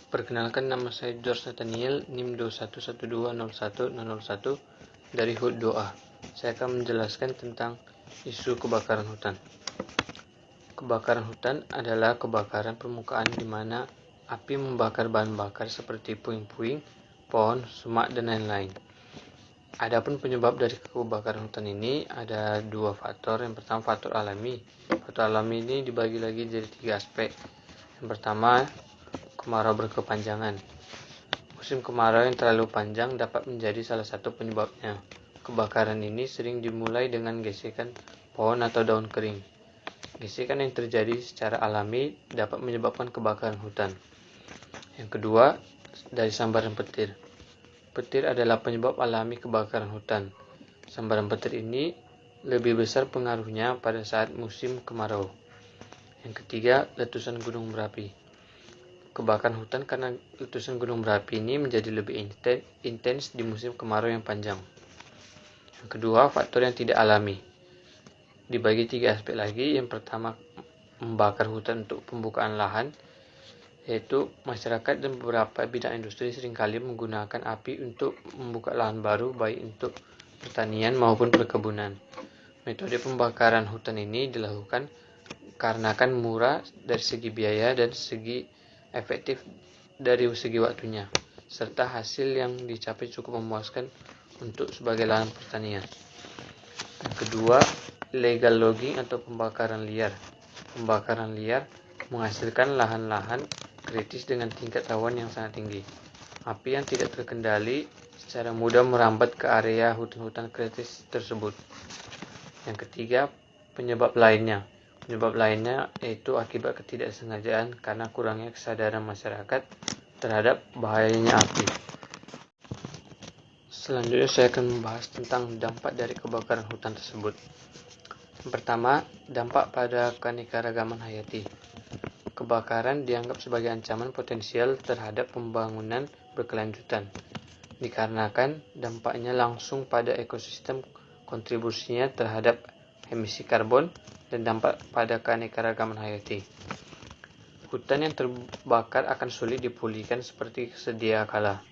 Perkenalkan, nama saya George Nathaniel, NIM 211201001 dari HUT 2A. Saya akan menjelaskan tentang isu kebakaran hutan. Kebakaran hutan adalah kebakaran permukaan di mana api membakar bahan bakar seperti puing-puing, pohon, semak, dan lain-lain. Adapun penyebab dari kebakaran hutan ini ada dua faktor. Yang pertama, faktor alami. Faktor alami ini dibagi lagi jadi tiga aspek. Yang pertama, kemarau berkepanjangan. Musim kemarau yang terlalu panjang dapat menjadi salah satu penyebabnya. Kebakaran ini sering dimulai dengan gesekan pohon atau daun kering. Gesekan yang terjadi secara alami dapat menyebabkan kebakaran hutan. Yang kedua, dari sambaran petir. Petir adalah penyebab alami kebakaran hutan. Sambaran petir ini lebih besar pengaruhnya pada saat musim kemarau. Yang ketiga, letusan gunung berapi. Kebakaran hutan karena letusan gunung berapi ini menjadi lebih intens di musim kemarau yang panjang. Yang kedua, faktor yang tidak alami. Dibagi tiga aspek lagi. Yang pertama, membakar hutan untuk pembukaan lahan, yaitu masyarakat dan beberapa bidang industri seringkali menggunakan api untuk membuka lahan baru, baik untuk pertanian maupun perkebunan. Metode pembakaran hutan ini dilakukan karena murah dari segi biaya dan segi efektif dari segi waktunya, serta hasil yang dicapai cukup memuaskan untuk sebagai lahan pertanian. Yang kedua, legal logging atau pembakaran liar. Pembakaran liar menghasilkan lahan-lahan kritis dengan tingkat rawan yang sangat tinggi. Api yang tidak terkendali secara mudah merambat ke area hutan-hutan kritis tersebut. Yang ketiga, penyebab lainnya. Penyebab lainnya yaitu akibat ketidaksengajaan karena kurangnya kesadaran masyarakat terhadap bahayanya api. Selanjutnya saya akan membahas tentang dampak dari kebakaran hutan tersebut. Yang pertama, dampak pada keanekaragaman hayati. Kebakaran dianggap sebagai ancaman potensial terhadap pembangunan berkelanjutan, dikarenakan dampaknya langsung pada ekosistem, kontribusinya terhadap emisi karbon, dan dampak pada keanekaragaman hayati. Hutan yang terbakar akan sulit dipulihkan seperti sedia kala.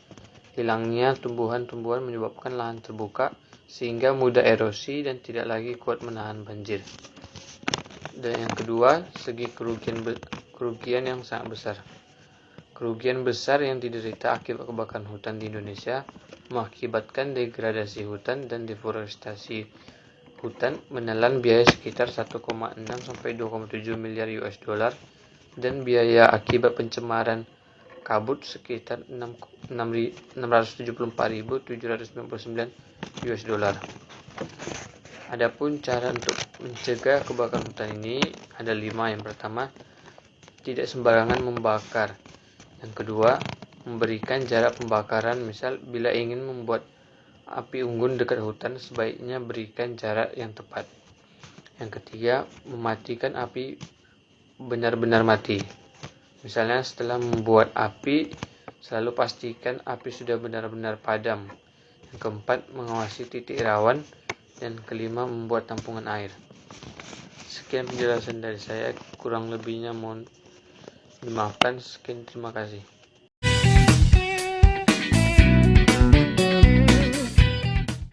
Hilangnya tumbuhan-tumbuhan menyebabkan lahan terbuka, sehingga mudah erosi dan tidak lagi kuat menahan banjir. Dan yang kedua, segi kerugian yang sangat besar. Kerugian besar yang diderita akibat kebakaran hutan di Indonesia mengakibatkan degradasi hutan dan deforestasi hutan menelan biaya sekitar 1,6 sampai 2,7 miliar US dollar dan biaya akibat pencemaran kabut sekitar 674.799 US dollar. Adapun cara untuk mencegah kebakaran hutan ini ada 5. Yang pertama, tidak sembarangan membakar. Yang kedua, memberikan jarak pembakaran. Misal, bila ingin membuat api unggun dekat hutan, sebaiknya berikan jarak yang tepat. Yang ketiga, mematikan api benar-benar mati. Misalnya, setelah membuat api, selalu pastikan api sudah benar-benar padam. Yang keempat, mengawasi titik rawan. Dan kelima, membuat tampungan air. Sekian penjelasan dari saya, kurang lebihnya mohon dimaafkan. Sekian, terima kasih.